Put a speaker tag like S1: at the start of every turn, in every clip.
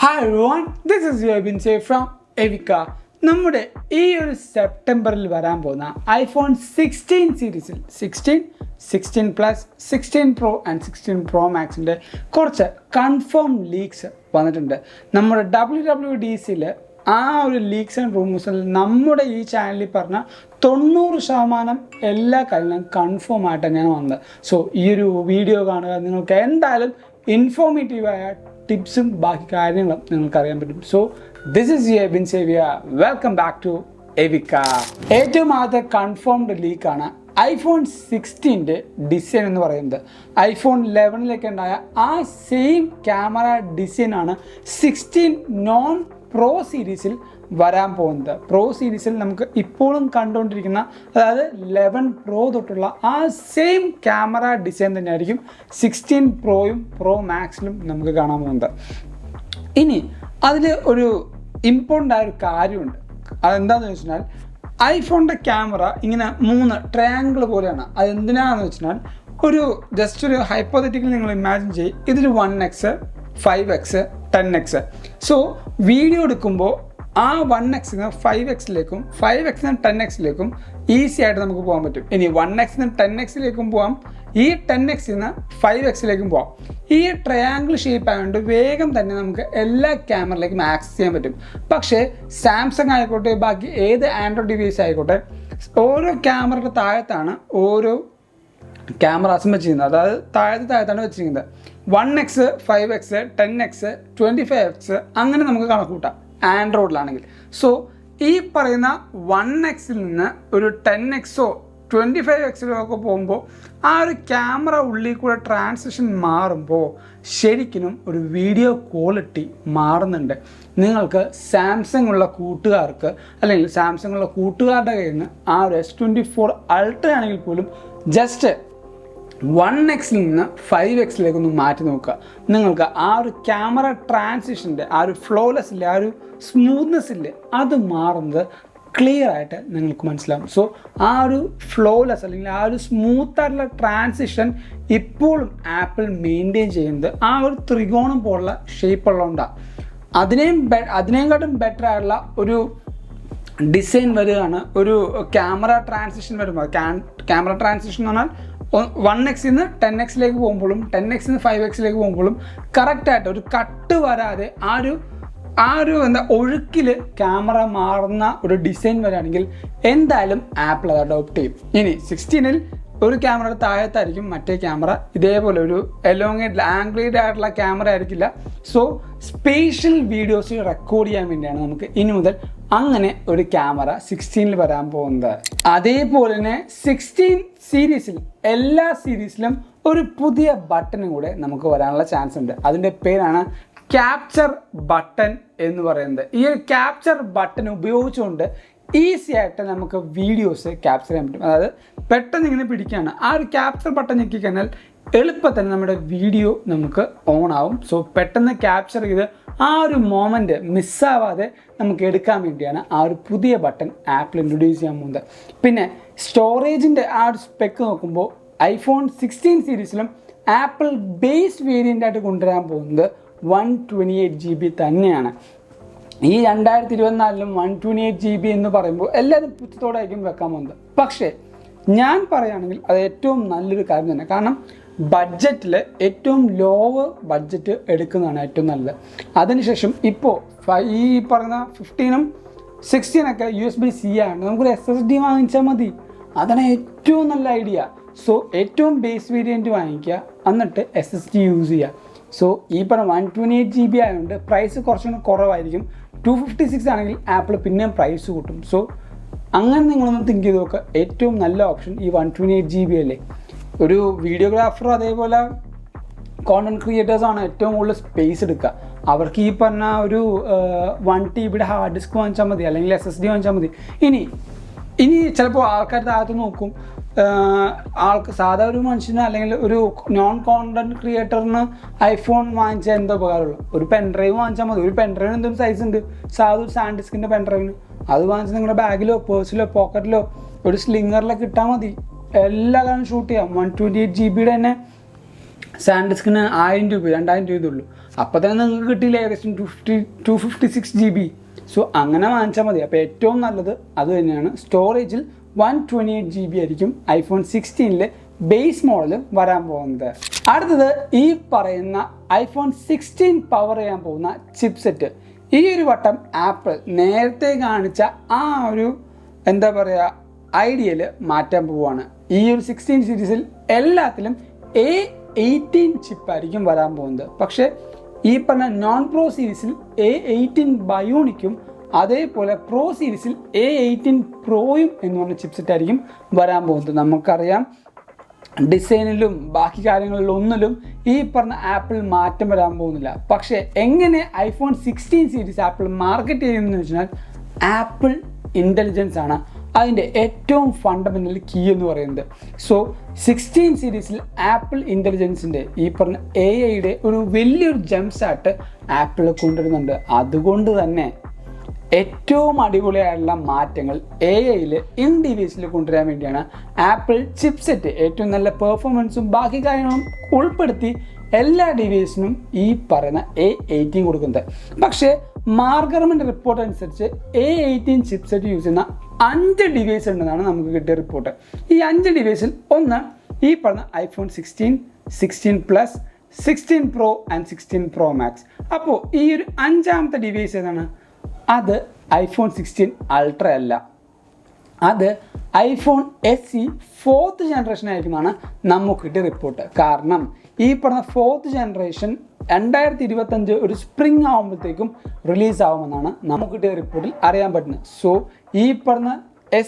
S1: Hi everyone, this is Yobin Say from Evika. നമ്മുടെ ഈ ഒരു സെപ്റ്റംബറിൽ വരാൻ പോകുന്ന ഐഫോൺ 16 സീരീസിൽ 16 പ്ലസ് 16 പ്രോ ആൻഡ് 16 പ്രോ മാക്സിൻ്റെ കുറച്ച് കൺഫേം ലീക്സ് വന്നിട്ടുണ്ട്. നമ്മുടെ WWDCയിൽ ആ ഒരു ലീക്സ് ആൻഡ് റൂമേഴ്സിൽ നമ്മുടെ ഈ ചാനലിൽ പറഞ്ഞ 90% എല്ലാ കാര്യങ്ങളും കൺഫേം ആയിട്ട് തന്നെയാണ് വന്നത്. സോ ഈ ഒരു വീഡിയോ കാണുക, നിങ്ങൾക്ക് എന്തായാലും ഇൻഫോർമേറ്റീവായ ടിപ്സും ബാക്കി കാര്യങ്ങളും നിങ്ങൾക്ക് അറിയാൻ പറ്റും. So this is Yobin Say. Welcome back to എവിക്ക. ഏറ്റവും ആദ്യത്തെ കൺഫേംഡ് ലീക്കാണ് ഐഫോൺ 16 ഡിസൈൻ എന്ന് പറയുന്നത്. ഐഫോൺ 11 ഉണ്ടായ ആ സെയിം ക്യാമറ ഡിസൈനാണ് 16 നോൺ പ്രോ സീരീസിൽ വരാൻ പോകുന്നത്. പ്രോ സീരീസിൽ നമുക്ക് ഇപ്പോഴും കണ്ടുകൊണ്ടിരിക്കുന്ന, അതായത് 11 പ്രോ തൊട്ടുള്ള ആ സെയിം ക്യാമറ ഡിസൈൻ തന്നെയായിരിക്കും 16 പ്രോയും പ്രോ മാക്സിലും നമുക്ക് കാണാൻ പോകുന്നത്. ഇനി അതിൽ ഒരു ഇമ്പോർട്ടൻ്റ് ആയൊരു കാര്യമുണ്ട്. അതെന്താണെന്ന് വെച്ചാൽ ഐഫോണിൻ്റെ ക്യാമറ ഇങ്ങനെ 3 ട്രയാങ്കിൾ പോലെയാണ്. അതെന്തിനാണെന്ന് വെച്ചാൽ ജസ്റ്റ് ഒരു ഹൈപ്പോത്തറ്റിക്കൽ നിങ്ങൾ ഇമാജിൻ ചെയ്യും, ഇതിൽ 1x 5x 10x. So video എടുക്കുമ്പോൾ ആ 1x 5x 5x 10x easy ആയിട്ട് നമുക്ക് പോകാൻ പറ്റും. ഇനി 1x 10x പോകാം, ഈ 10x 5x പോകാം. ഈ ട്രയാങ്കിൾ ഷേപ്പ് ആയതുകൊണ്ട് വേഗം തന്നെ നമുക്ക് എല്ലാ ക്യാമറയിലേക്കും ആക്സസ് ചെയ്യാൻ പറ്റും. പക്ഷേ സാംസങ് ആയിക്കോട്ടെ, ബാക്കി ഏത് ആൻഡ്രോയിഡ് ഡിവൈസ് ആയിക്കോട്ടെ, ഓരോ ക്യാമറയുടെ താഴത്താണ് ഓരോ ക്യാമറ അസംബിൾ ചെയ്യുന്നത്. അതായത് താഴത്താണ് വെച്ചിരിക്കുന്നത്. 1x 5x 10x 25x അങ്ങനെ നമുക്ക് കണക്കൂട്ടാം ആൻഡ്രോയിഡിലാണെങ്കിൽ. സോ ഈ പറയുന്ന 1x ഒരു 10x 25x പോകുമ്പോൾ ആ ഒരു ക്യാമറ ഉള്ളിൽ കൂടെ ട്രാൻസിഷൻ മാറുമ്പോൾ ശരിക്കും ഒരു വീഡിയോ ക്വാളിറ്റി മാറുന്നുണ്ട്. നിങ്ങൾക്ക് സാംസങ് ഉള്ള കൂട്ടുകാർക്ക്, അല്ലെങ്കിൽ സാംസങ് ഉള്ള കൂട്ടുകാരുടെ കയ്യിൽ നിന്ന് ആ ഒരു S24 Ultra ആണെങ്കിൽ പോലും ജസ്റ്റ് 1x 5x മാറ്റി നോക്കുക. നിങ്ങൾക്ക് ആ ഒരു ക്യാമറ ട്രാൻസിഷൻ്റെ ആ ഒരു ഫ്ലോലെസ് ഇല്ലേ, ആ ഒരു സ്മൂത്ത്നെസ് ഇല്ലേ, അത് മാറുന്നത് ക്ലിയർ ആയിട്ട് നിങ്ങൾക്ക് മനസ്സിലാവും. സോ ആ ഒരു ഫ്ലോലെസ് അല്ലെങ്കിൽ ആ ഒരു സ്മൂത്തായിട്ടുള്ള ട്രാൻസിഷൻ ഇപ്പോഴും ആപ്പിൾ മെയിൻറ്റെയിൻ ചെയ്യുന്നത് ആ ഒരു ത്രികോണം പോലുള്ള ഷേപ്പ് ഉള്ളതുകൊണ്ടാണ്. അതിനേക്കാട്ടും ബെറ്റർ ആയിട്ടുള്ള ഒരു ഡിസൈൻ വരികയാണ് ഒരു ക്യാമറ ട്രാൻസിഷൻ വരുമ്പോൾ. ക്യാമറ ട്രാൻസിഷൻ എന്ന് പറഞ്ഞാൽ 1x 10x പോകുമ്പോഴും 10x 5x പോകുമ്പോഴും കറക്റ്റായിട്ട് ഒരു കട്ട് വരാതെ ആ ഒരു ഒഴുക്കിൽ ക്യാമറ മാറുന്ന ഒരു ഡിസൈൻ വരികയാണെങ്കിൽ എന്തായാലും ആപ്പിൾ അത് അഡോപ്റ്റ് ചെയ്യും. ഇനി 16 ഒരു ക്യാമറയുടെ താഴത്തായിരിക്കും മറ്റേ ക്യാമറ, ഇതേപോലെ ഒരു എലോങ്ങേറ്റ് ആംഗ്ലേഡ് ആയിട്ടുള്ള ക്യാമറ ആയിരിക്കില്ല. സോ സ്പേഷ്യൽ വീഡിയോസ് റെക്കോർഡ് ചെയ്യാൻ വേണ്ടിയാണ് നമുക്ക് ഇനി മുതൽ അങ്ങനെ ഒരു ക്യാമറ 16 വരാൻ പോകുന്നത്. അതേപോലെ തന്നെ 16 സീരീസിൽ എല്ലാ സീരീസിലും ഒരു പുതിയ ബട്ടനും കൂടെ നമുക്ക് വരാനുള്ള ചാൻസ് ഉണ്ട്. അതിൻ്റെ പേരാണ് ക്യാപ്ചർ ബട്ടൺ എന്ന് പറയുന്നത്. ഈ ഒരു ക്യാപ്ചർ ബട്ടൺ ഉപയോഗിച്ചുകൊണ്ട് ഈസി ആയിട്ട് നമുക്ക് വീഡിയോസ് ക്യാപ്ചർ ചെയ്യാൻ പറ്റും. അതായത് പെട്ടെന്ന് ഇങ്ങനെ പിടിക്കുകയാണ്, ആ ഒരു ക്യാപ്ചർ ബട്ടൺ ഞെക്കിക്കഴിഞ്ഞാൽ എളുപ്പത്തിൽ നമ്മുടെ വീഡിയോ നമുക്ക് ഓൺ ആവും. സോ പെട്ടെന്ന് ക്യാപ്ചർ ചെയ്ത് ആ ഒരു മൊമെൻറ്റ് മിസ്സാവാതെ നമുക്ക് എടുക്കാൻ വേണ്ടിയാണ് ആ ഒരു പുതിയ ബട്ടൺ ആപ്പിൾ ഇൻട്രൊഡ്യൂസ് ചെയ്യാൻ പോകുന്നത്. പിന്നെ സ്റ്റോറേജിൻ്റെ ആ ഒരു സ്പെക്ക് നോക്കുമ്പോൾ ഐഫോൺ 16 സീരീസിലും ആപ്പിൾ ബേസ് വേരിയൻ്റ് ആയിട്ട് കൊണ്ടുവരാൻ പോകുന്നത് 128 GB തന്നെയാണ്. ഈ 2024 128 GB എന്ന് പറയുമ്പോൾ എല്ലാവരും പുത്തത്തോടായിരിക്കും വെക്കാൻ പോകുന്നത്. പക്ഷേ ഞാൻ പറയുകയാണെങ്കിൽ അത് ഏറ്റവും നല്ലൊരു കാര്യം തന്നെ. കാരണം ബഡ്ജറ്റിൽ ഏറ്റവും ലോവർ ബഡ്ജറ്റ് എടുക്കുന്നതാണ് ഏറ്റവും നല്ലത്. അതിനുശേഷം ഇപ്പോൾ ഈ പറയുന്ന 15 16 USB-C ആണ്. നമുക്കൊരു SSD വാങ്ങിച്ചാൽ മതി, അതാണ് ഏറ്റവും നല്ല ഐഡിയ. സോ ഏറ്റവും ബേസ് വേരിയൻറ്റ് വാങ്ങിക്കുക, എന്നിട്ട് SSD യൂസ് ചെയ്യുക. സോ ഈ പറഞ്ഞ 128 GB ആയതുകൊണ്ട് പ്രൈസ് കുറച്ചുകൂടി കുറവായിരിക്കും. 256 ആണെങ്കിൽ ആപ്പിൾ പിന്നെയും പ്രൈസ് കൂട്ടും. സോ അങ്ങനെ നിങ്ങളൊന്ന് തിങ്ക് ചെയ്ത് നോക്കുക. ഏറ്റവും നല്ല ഓപ്ഷൻ ഈ 128 GB അല്ലേ. ഒരു വീഡിയോഗ്രാഫർ അതേപോലെ കോണ്ടന്റ് ക്രിയേറ്റേഴ്സാണ് ഏറ്റവും കൂടുതൽ സ്പേസ് എടുക്കുക. അവർക്ക് ഈ പറഞ്ഞ ഒരു 1 TB ഹാർഡ് ഡിസ്ക് വാങ്ങിച്ചാൽ മതി, അല്ലെങ്കിൽ SSD വാങ്ങിച്ചാൽ മതി. ഇനി ചിലപ്പോൾ ആൾക്കാർ താഴത്ത് നോക്കും, സാധാ ഒരു മനുഷ്യന് അല്ലെങ്കിൽ ഒരു നോൺ കോണ്ടന്റ് ക്രിയേറ്ററിന് ഐഫോൺ വാങ്ങിച്ചാൽ എന്താ ഉപകാരമുള്ളൂ? ഒരു പെൻഡ്രൈവ് വാങ്ങിച്ചാൽ മതി. ഒരു പെൻഡ്രൈവിന് എന്തൊരു സൈസ് ഉണ്ട്, സാധാ ഒരു സാൻഡ് ഡിസ്കിൻ്റെ പെൻഡ്രൈവിന്. അത് വാങ്ങിച്ച് നിങ്ങളുടെ ബാഗിലോ പേഴ്സിലോ പോക്കറ്റിലോ ഒരു സ്ലിങ്ങറിലൊക്കെ ഇട്ടാൽ മതി. എല്ലാ കാര്യം ഷൂട്ട് ചെയ്യാം. 128 GB തന്നെ സാൻഡിസ്കിന് 1000 രൂപ 2000 രൂപ ഇതുള്ളൂ. അപ്പോൾ തന്നെ നിങ്ങൾക്ക് കിട്ടിയില്ല ഏകദേശം 256 GB. സോ അങ്ങനെ വാങ്ങിച്ചാൽ മതി. അപ്പോൾ ഏറ്റവും നല്ലത് അത് തന്നെയാണ്. സ്റ്റോറേജിൽ 128 GB ആയിരിക്കും iPhone 16 ബേസ് മോഡൽ വരാൻ പോകുന്നത്. അടുത്തത് ഈ പറയുന്ന iPhone 16 പവർ ചെയ്യാൻ പോകുന്ന ചിപ്സെറ്റ്. ഈ ഒരു വട്ടം ആപ്പിൾ നേരത്തെ കാണിച്ച ആ ഒരു എന്താ പറയുക ഐഡിയയിൽ മാറ്റാൻ പോവുകയാണ്. ഈ ഒരു 16 സീരീസിൽ എല്ലാത്തിലും A18 ചിപ്പായിരിക്കും വരാൻ പോകുന്നത്. പക്ഷേ ഈ പറഞ്ഞ നോൺ പ്രോ സീരീസിൽ A18 ബയോണിക്കും അതേപോലെ പ്രോ സീരീസിൽ A18 പ്രോയും എന്ന് പറഞ്ഞ ചിപ്സെറ്റ് ആയിരിക്കും വരാൻ പോകുന്നത്. നമുക്കറിയാം ഡിസൈനിലും ബാക്കി കാര്യങ്ങളിലും ഒന്നിലും ഈ പറഞ്ഞ ആപ്പിൾ മാറ്റം വരാൻ പോകുന്നില്ല. പക്ഷേ എങ്ങനെ iPhone 16 സീരീസ് ആപ്പിൾ മാർക്കറ്റ് ചെയ്യുന്നതെന്ന് വെച്ചാൽ ആപ്പിൾ ഇൻ്റലിജൻസ് ആണ് അതിൻ്റെ ഏറ്റവും ഫണ്ടമെൻ്റൽ കീ എന്ന് പറയുന്നത്. സോ 16 സീരീസിൽ ആപ്പിൾ ഇൻ്റലിജൻസിൻ്റെ ഈ പറഞ്ഞ AI ഒരു വലിയൊരു ജംസായിട്ട് ആപ്പിൾ കൊണ്ടുവരുന്നുണ്ട്. അതുകൊണ്ട് തന്നെ ഏറ്റവും അടിപൊളിയായിട്ടുള്ള മാറ്റങ്ങൾ AI ഇൻ ഡിവൈസിൽ കൊണ്ടുവരാൻ വേണ്ടിയാണ് ആപ്പിൾ ചിപ്സെറ്റ് ഏറ്റവും നല്ല പെർഫോമൻസും ബാക്കി കാര്യങ്ങളും ഉൾപ്പെടുത്തി എല്ലാ ഡിവൈസിനും ഈ പറയുന്ന A18 കൊടുക്കുന്നത്. പക്ഷേ മാർഗർമെൻ്റ് റിപ്പോർട്ട് അനുസരിച്ച് A18 ചിപ്സെറ്റ് യൂസ് ചെയ്യുന്ന 5 ഡിവൈസ് ഉണ്ടെന്നാണ് നമുക്ക് കിട്ടിയ റിപ്പോർട്ട്. ഈ 5 ഡിവൈസിൽ ഒന്ന് ഈ പറഞ്ഞ iPhone 16, 16 Plus, 16 Pro and 16 Pro Max. അപ്പോൾ ഈ ഒരു 5ാമത്തെ ഡിവൈസ് ഏതാണ്? അത് iPhone 16 Ultra അല്ല, അത് iPhone SE 4th ജനറേഷൻ ആയിരിക്കുമെന്നാണ് നമുക്ക് കിട്ടിയ റിപ്പോർട്ട്. കാരണം ഈ പറഞ്ഞ 4th ജനറേഷൻ 2025 ഒരു സ്പ്രിംഗ് ആകുമ്പോഴത്തേക്കും റിലീസാവുമെന്നാണ് നമുക്ക് കിട്ടിയ റിപ്പോർട്ടിൽ അറിയാൻ പറ്റുന്നത്. സോ ഈ പറഞ്ഞ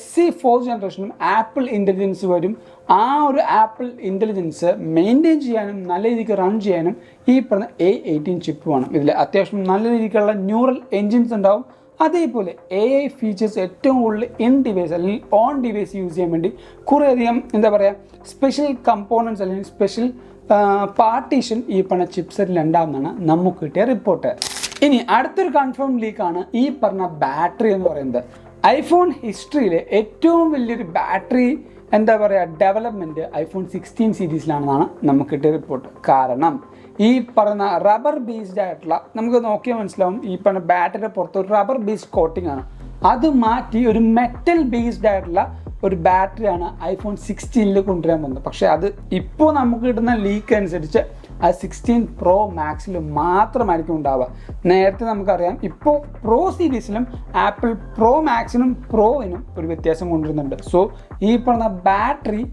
S1: SE 4th ജനറേഷനും ആപ്പിൾ ഇൻ്റലിജൻസ് വരും. ആ ഒരു ആപ്പിൾ ഇൻ്റലിജൻസ് മെയിൻറ്റെയിൻ ചെയ്യാനും നല്ല രീതിക്ക് റൺ ചെയ്യാനും ഈ പറഞ്ഞ A18 ചിപ്പ് വേണം. ഇതിൽ അത്യാവശ്യം നല്ല രീതിക്കുള്ള ന്യൂറൽ എൻജിൻസ് ഉണ്ടാവും. അതേപോലെ AI ഫീച്ചേഴ്സ് ഏറ്റവും കൂടുതൽ ഇൻ ഡിവൈസ് അല്ലെങ്കിൽ ഓൺ ഡിവൈസ് യൂസ് ചെയ്യാൻ വേണ്ടി കുറേയധികം എന്താ പറയുക സ്പെഷ്യൽ കമ്പോണൻസ് അല്ലെങ്കിൽ സ്പെഷ്യൽ പാർട്ടീഷൻ ഈ പറഞ്ഞ ചിപ്സെറ്റിൽ ഉണ്ടാകുമെന്നാണ് നമുക്ക് കിട്ടിയ റിപ്പോർട്ട്. ഇനി അടുത്തൊരു കൺഫേം ലീക്കാണ് ഈ പറഞ്ഞ ബാറ്ററി എന്ന് പറയുന്നത്. iPhone ഹിസ്റ്ററിയിലെ ഏറ്റവും വലിയൊരു ബാറ്ററി എന്താ പറയുക ഡെവലപ്മെൻറ്റ് iPhone 16 സീരീസിലാണെന്നാണ് നമുക്ക് കിട്ടിയ റിപ്പോർട്ട്. കാരണം ഈ പറയുന്ന റബ്ബർ ബേസ്ഡ് ആയിട്ടുള്ള നമുക്ക് നോക്കിയാൽ മനസ്സിലാവും ഈ പറഞ്ഞ ബാറ്ററിയുടെ പുറത്ത് ഒരു റബ്ബർ ബേസ്ഡ് കോട്ടിംഗ് ആണ്. അത് മാറ്റി ഒരു മെറ്റൽ ബേസ്ഡ് ആയിട്ടുള്ള ഒരു ബാറ്ററിയാണ് iPhone 16 കൊണ്ടുവരാൻ പോകുന്നത്. പക്ഷേ അത് ഇപ്പോൾ നമുക്ക് കിട്ടുന്ന ലീക്ക് അനുസരിച്ച് അത് 16 Pro Maxൽ മാത്രമായിരിക്കും ഉണ്ടാവുക. നേരത്തെ നമുക്കറിയാം ഇപ്പോൾ പ്രോ സീരീസിലും ആപ്പിൾ പ്രോ മാക്സിനും പ്രോവിനും ഒരു വ്യത്യാസം കൊണ്ടുവരുന്നുണ്ട്. സോ ഈ പറഞ്ഞ ബാറ്ററി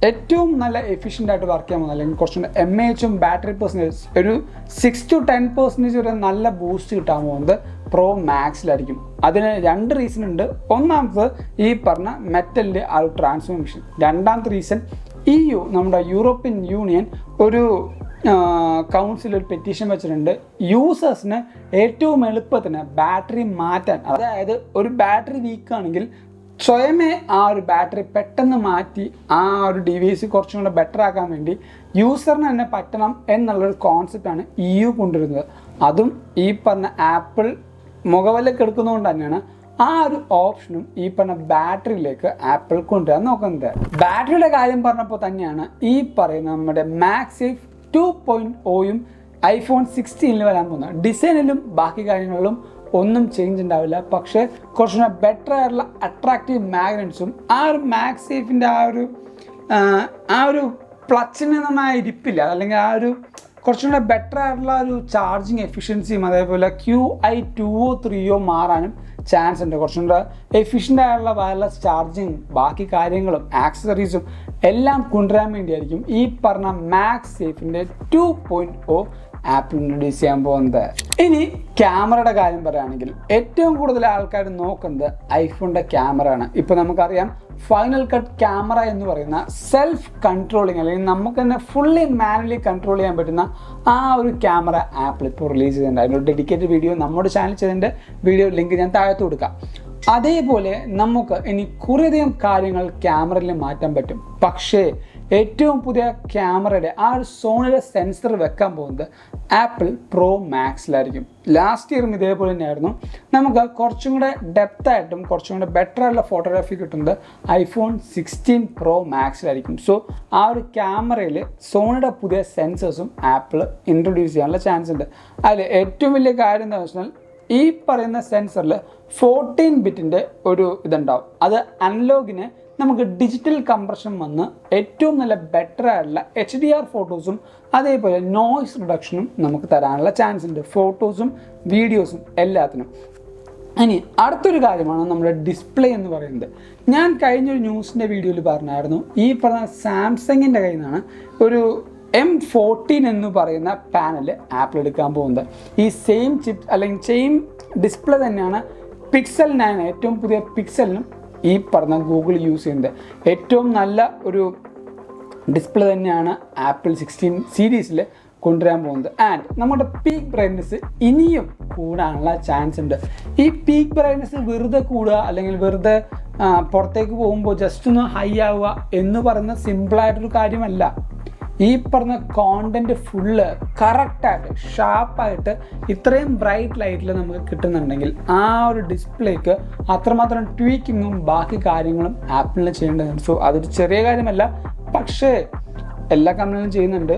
S1: ഏറ്റവും നല്ല എഫിഷ്യൻ്റ് ആയിട്ട് വർക്ക് ചെയ്യാൻ പോകുന്നത് അല്ലെങ്കിൽ കുറച്ചുകൂടെ MAHും ബാറ്ററി പെർസെൻറ്റേജ് ഒരു 6 to 10% വരെ നല്ല ബൂസ്റ്റ് കിട്ടാൻ പോകുന്നത് പ്രോ മാക്സിലായിരിക്കും. അതിന് 2 റീസൺ ഉണ്ട്. ഒന്നാമത് ഈ പറഞ്ഞ മെറ്റലിൻ്റെ ആ ഒരു ട്രാൻസ്ഫോർമേഷൻ. രണ്ടാമത്തെ റീസൺ EU നമ്മുടെ യൂറോപ്യൻ യൂണിയൻ ഒരു കൗൺസിൽ ഒരു പെറ്റീഷൻ വെച്ചിട്ടുണ്ട് യൂസേഴ്സിന് ഏറ്റവും എളുപ്പത്തിന് ബാറ്ററി മാറ്റാൻ. അതായത് ഒരു ബാറ്ററി വീക്കാണെങ്കിൽ സ്വയമേ ആ ഒരു ബാറ്ററി പെട്ടെന്ന് മാറ്റി ആ ഒരു ഡിവൈസ് കുറച്ചും കൂടെ ബെറ്റർ ആക്കാൻ വേണ്ടി യൂസറിന് തന്നെ പറ്റണം എന്നുള്ളൊരു കോൺസെപ്റ്റാണ് EU കൊണ്ടുവരുന്നത്. അതും ഈ പറഞ്ഞ ആപ്പിൾ മുഖവിലേക്ക് എടുക്കുന്നതുകൊണ്ട് തന്നെയാണ് ആ ഒരു ഓപ്ഷനും ഈ പറഞ്ഞ ബാറ്ററിയിലേക്ക് ആപ്പിൾ കൊണ്ടുവരാൻ നോക്കുന്നത്. ബാറ്ററിയുടെ കാര്യം പറഞ്ഞപ്പോൾ തന്നെയാണ് ഈ പറയുന്ന നമ്മുടെ മാക്സേഫ് 2.0യും iPhone 16 വരാൻ പോകുന്നത്. ഡിസൈനിലും ബാക്കി കാര്യങ്ങളിലും ഒന്നും ചേഞ്ച് ഉണ്ടാവില്ല. പക്ഷേ കുറച്ചുകൂടെ ബെറ്റർ ആയിട്ടുള്ള അട്രാക്റ്റീവ് മാഗ്നറ്റ്സും ആ ഒരു മാക്സേഫിൻ്റെ ആ ഒരു പ്ലച്ചിനമായ ഇരിപ്പില്ല അല്ലെങ്കിൽ ആ ഒരു കുറച്ചുകൂടെ ബെറ്റർ ആയിട്ടുള്ള ഒരു ചാർജിങ് എഫിഷ്യൻസിയും അതേപോലെ QI2O 3O മാറാനും ചാൻസ് ഉണ്ട്. കുറച്ചും കൂടെ എഫിഷ്യൻ്റ് ആയിട്ടുള്ള വയർലെസ് ചാർജിങ് ബാക്കി കാര്യങ്ങളും ആക്സസറീസും എല്ലാം കൊണ്ടുവരാൻ വേണ്ടിയായിരിക്കും ഈ പറഞ്ഞ മാക്സേഫിൻ്റെ 2.0 ആപ്പിൾ ഇൻട്രൊഡ്യൂസ് ചെയ്യാൻ പോകുന്നത്. ഇനി ക്യാമറയുടെ കാര്യം പറയുകയാണെങ്കിൽ ഏറ്റവും കൂടുതൽ ആൾക്കാർ നോക്കുന്നത് ഐഫോണിൻ്റെ ക്യാമറയാണ്. ഇപ്പോൾ നമുക്കറിയാം ഫൈനൽ കട്ട് ക്യാമറ എന്ന് പറയുന്ന സെൽഫ് കൺട്രോളിങ് അല്ലെങ്കിൽ നമുക്ക് തന്നെ ഫുള്ളി മാനുവലി കൺട്രോൾ ചെയ്യാൻ പറ്റുന്ന ആ ഒരു ക്യാമറ ആപ്പിൾ ഇപ്പോൾ റിലീസ് ചെയ്തിട്ടുണ്ട്. അതിനൊരു ഡെഡിക്കേറ്റഡ് വീഡിയോ നമ്മുടെ ചാനൽ ചെയ്തതിൻ്റെ വീഡിയോ ലിങ്ക് ഞാൻ താഴത്ത് കൊടുക്കാം. അതേപോലെ നമുക്ക് ഇനി കുറേയധികം കാര്യങ്ങൾ ക്യാമറയിൽ മാറ്റാൻ പറ്റും. പക്ഷേ ഏറ്റവും പുതിയ ക്യാമറയുടെ ആ ഒരു സോണിയുടെ സെൻസർ വെക്കാൻ പോകുന്നത് ആപ്പിൾ പ്രോ മാക്സിലായിരിക്കും. ലാസ്റ്റ് ഇയറും ഇതേപോലെ തന്നെയായിരുന്നു. നമുക്ക് കുറച്ചും കൂടെ ഡെപ്തായിട്ടും കുറച്ചും കൂടെ ബെറ്റർ ആയിട്ടുള്ള ഫോട്ടോഗ്രാഫി കിട്ടുന്നത് iPhone 16 Pro മാക്സിലായിരിക്കും. സോ ആ ഒരു ക്യാമറയിൽ സോണിയുടെ പുതിയ സെൻസേഴ്സും ആപ്പിൾ ഇൻട്രൊഡ്യൂസ് ചെയ്യാനുള്ള ചാൻസ് ഉണ്ട്. അതിൽ ഏറ്റവും വലിയ കാര്യം എന്താണെന്ന് വെച്ചാൽ ഈ പറയുന്ന സെൻസറിൽ 14 ബിറ്റിൻ്റെ ഒരു ഇതുണ്ടാവും. അത് അനലോഗിന് നമുക്ക് ഡിജിറ്റൽ കംപ്രഷൻ വന്ന് ഏറ്റവും നല്ല ബെറ്റർ ആയിട്ടുള്ള HDR ഫോട്ടോസും അതേപോലെ നോയ്സ് റിഡക്ഷനും നമുക്ക് തരാനുള്ള ചാൻസ് ഉണ്ട്, ഫോട്ടോസും വീഡിയോസും എല്ലാത്തിനും. ഇനി അടുത്തൊരു കാര്യമാണ് നമ്മുടെ ഡിസ്പ്ലേ എന്ന് പറയുന്നത്. ഞാൻ കഴിഞ്ഞൊരു ന്യൂസിൻ്റെ വീഡിയോയിൽ പറഞ്ഞായിരുന്നു, ഈ പറഞ്ഞ സാംസങ്ങിൻ്റെ കയ്യിൽ നിന്നാണ് ഒരു M14 എന്ന് പറയുന്ന പാനൽ ആപ്പിൾ എടുക്കാൻ പോകുന്നത്. ഈ സെയിം ചിപ്പ് അല്ലെങ്കിൽ സെയിം ഡിസ്പ്ലേ തന്നെയാണ് Pixel 9 ഏറ്റവും പുതിയ പിക്സലിനും ഈ പറഞ്ഞ ഗൂഗിൾ യൂസ് ചെയ്യുന്നത്. ഏറ്റവും നല്ല ഒരു ഡിസ്പ്ലേ തന്നെയാണ് ആപ്പിൾ 16 സീരീസിൽ കൊണ്ടുവരാൻ പോകുന്നത്. ആൻഡ് നമ്മുടെ പീക്ക് ബ്രൈറ്റ്നസ് ഇനിയും കൂടാനുള്ള ചാൻസ് ഉണ്ട്. ഈ പീക്ക് ബ്രൈറ്റ്നസ് വെറുതെ കൂടുക അല്ലെങ്കിൽ വെറുതെ പുറത്തേക്ക് പോകുമ്പോൾ ജസ്റ്റ് ഒന്ന് ഹൈ ആവുക എന്ന് പറയുന്ന സിമ്പിളായിട്ടൊരു കാര്യമല്ല. ഈ പറഞ്ഞ കോണ്ടൻറ്റ് ഫുള്ള് കറക്റ്റായിട്ട് ഷാർപ്പായിട്ട് ഇത്രയും ബ്രൈറ്റ് ലൈറ്റിൽ നമുക്ക് കിട്ടുന്നുണ്ടെങ്കിൽ ആ ഒരു ഡിസ്പ്ലേക്ക് അത്രമാത്രം ട്വീക്കിങ്ങും ബാക്കി കാര്യങ്ങളും ആപ്പിളിന് ചെയ്യേണ്ടതുണ്ട്. സോ അതൊരു ചെറിയ കാര്യമല്ല, പക്ഷേ എല്ലാ കമ്പനികളും ചെയ്യുന്നുണ്ട്.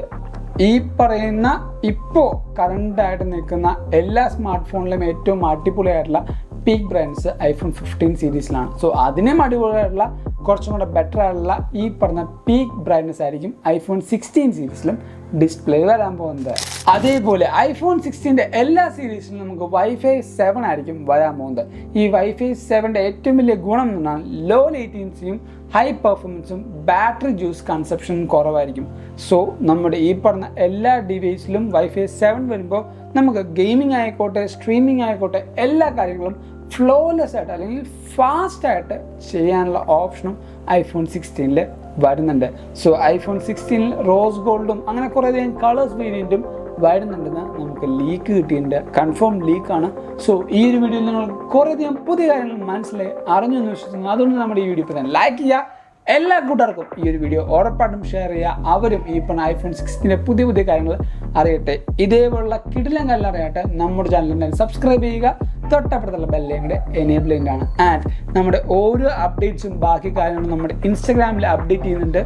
S1: ഈ പറയുന്ന ഇപ്പോൾ കറണ്ടായിട്ട് നിൽക്കുന്ന എല്ലാ സ്മാർട്ട് ഫോണിലും ഏറ്റവും അടിപൊളിയായിട്ടുള്ള പീക്ക് ബ്രൈറ്റ്നസ് iPhone 15 സീരീസിലാണ്. സോ അതിനും അടിപൊളിയായിട്ടുള്ള കുറച്ചും കൂടെ ബെറ്റർ ആയിട്ടുള്ള ഈ പറഞ്ഞ പീക്ക് ബ്രൈറ്റ്നസ് ആയിരിക്കും iPhone 16 സീരീസിലും ഡിസ്പ്ലേ വരാൻ പോകുന്നത്. അതേപോലെ iPhone 16 എല്ലാ സീരീസിലും നമുക്ക് Wi-Fi 7 ആയിരിക്കും വരാൻ പോകുന്നത്. ഈ Wi-Fi 7 ഏറ്റവും വലിയ ഗുണം എന്ന് പറഞ്ഞാൽ ലോ ലേറ്റൻസിയും ഹൈ പെർഫോമൻസും ബാറ്ററി ജ്യൂസ് കൺസപ്ഷനും കുറവായിരിക്കും. സോ നമ്മുടെ ഈ പറഞ്ഞ എല്ലാ ഡിവൈസിലും Wi-Fi 7 വരുമ്പോൾ നമുക്ക് ഗെയിമിംഗ് ആയിക്കോട്ടെ സ്ട്രീമിംഗ് ആയിക്കോട്ടെ എല്ലാ കാര്യങ്ങളും ഫ്ലോലെസ് ആയിട്ട് അല്ലെങ്കിൽ ഫാസ്റ്റായിട്ട് ചെയ്യാനുള്ള ഓപ്ഷനും iPhone 16 വരുന്നുണ്ട്. സോ iPhone 16 റോസ് ഗോൾഡും അങ്ങനെ കുറേയധികം കളേഴ്സ് വേരിയൻറ്റും വരുന്നുണ്ടെന്ന് നമുക്ക് ലീക്ക് കിട്ടിയിട്ടുണ്ട്, കൺഫേം ലീക്കാണ്. സോ ഈ ഒരു വീഡിയോയിൽ നിങ്ങൾ കുറേയധികം പുതിയ കാര്യങ്ങൾ മനസ്സിലായി അറിഞ്ഞു എന്ന് വിശ്വസിക്കുന്നു. അതുകൊണ്ട് നമ്മുടെ ഈ വീഡിയോ ഇപ്പോൾ തന്നെ ലൈക്ക് ചെയ്യുക, എല്ലാ കൂട്ടുകാർക്കും ഈ ഒരു വീഡിയോ ഉറപ്പായിട്ടും ഷെയർ ചെയ്യുക. അവരും ഈ പറഞ്ഞ iPhone 16 പുതിയ പുതിയ കാര്യങ്ങൾ അറിയട്ടെ. ഇതേപോലുള്ള കിടിലം കാര്യങ്ങൾ അറിയട്ടെ നമ്മുടെ ചാനലിൽ സബ്സ്ക്രൈബ് ചെയ്യുക, തൊട്ടപ്പുറത്തുള്ള ബെല്ലിൻ്റെ എനേബിൾ ആണ്. ആൻഡ് നമ്മുടെ ഓരോ അപ്ഡേറ്റ്സും ബാക്കി കാര്യങ്ങളും നമ്മുടെ ഇൻസ്റ്റഗ്രാമിൽ അപ്ഡേറ്റ് ചെയ്യുന്നുണ്ട്.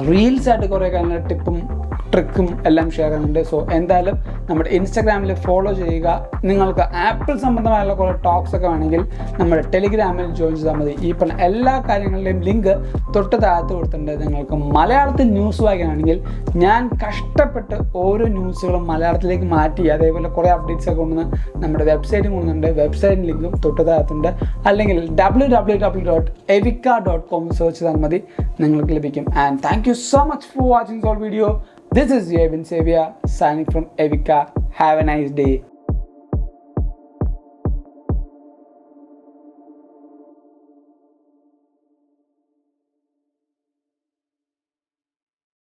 S1: റീൽസായിട്ട് കുറേ കാര്യങ്ങൾ ടിപ്പും ട്രിക്കും എല്ലാം ഷെയർ ചെയ്യുന്നുണ്ട്. സോ എന്തായാലും നമ്മുടെ ഇൻസ്റ്റഗ്രാമിൽ ഫോളോ ചെയ്യുക. നിങ്ങൾക്ക് ആപ്പിൾ സംബന്ധമായുള്ള കുറേ ടോക്സ് ഒക്കെ വേണമെങ്കിൽ നമ്മുടെ ടെലിഗ്രാമിൽ ജോയിൻ ചെയ്താൽ മതി. ഈ പറഞ്ഞ എല്ലാ കാര്യങ്ങളുടെയും ലിങ്ക് തൊട്ട് താഴത്ത് കൊടുത്തിട്ടുണ്ട്. നിങ്ങൾക്ക് മലയാളത്തിൽ ന്യൂസ് വായിക്കാനാണെങ്കിൽ ഞാൻ കഷ്ടപ്പെട്ട് ഓരോ ന്യൂസുകളും മലയാളത്തിലേക്ക് മാറ്റി അതേപോലെ കുറേ അപ്ഡേറ്റ്സ് ഒക്കെ കൊണ്ടുവന്ന് നമ്മുടെ വെബ്സൈറ്റും കൊണ്ടുവന്നുണ്ട്. വെബ്സൈറ്റ് ലിങ്കും തൊട്ട് താഴത്തുണ്ട്. അല്ലെങ്കിൽ www.evica.com സെർച്ച് ചെയ്താൽ മതി, നിങ്ങൾക്ക് ലഭിക്കും. And thank you so much for watching this video. This is Yevin Sevia signing from Evica. Have a nice day.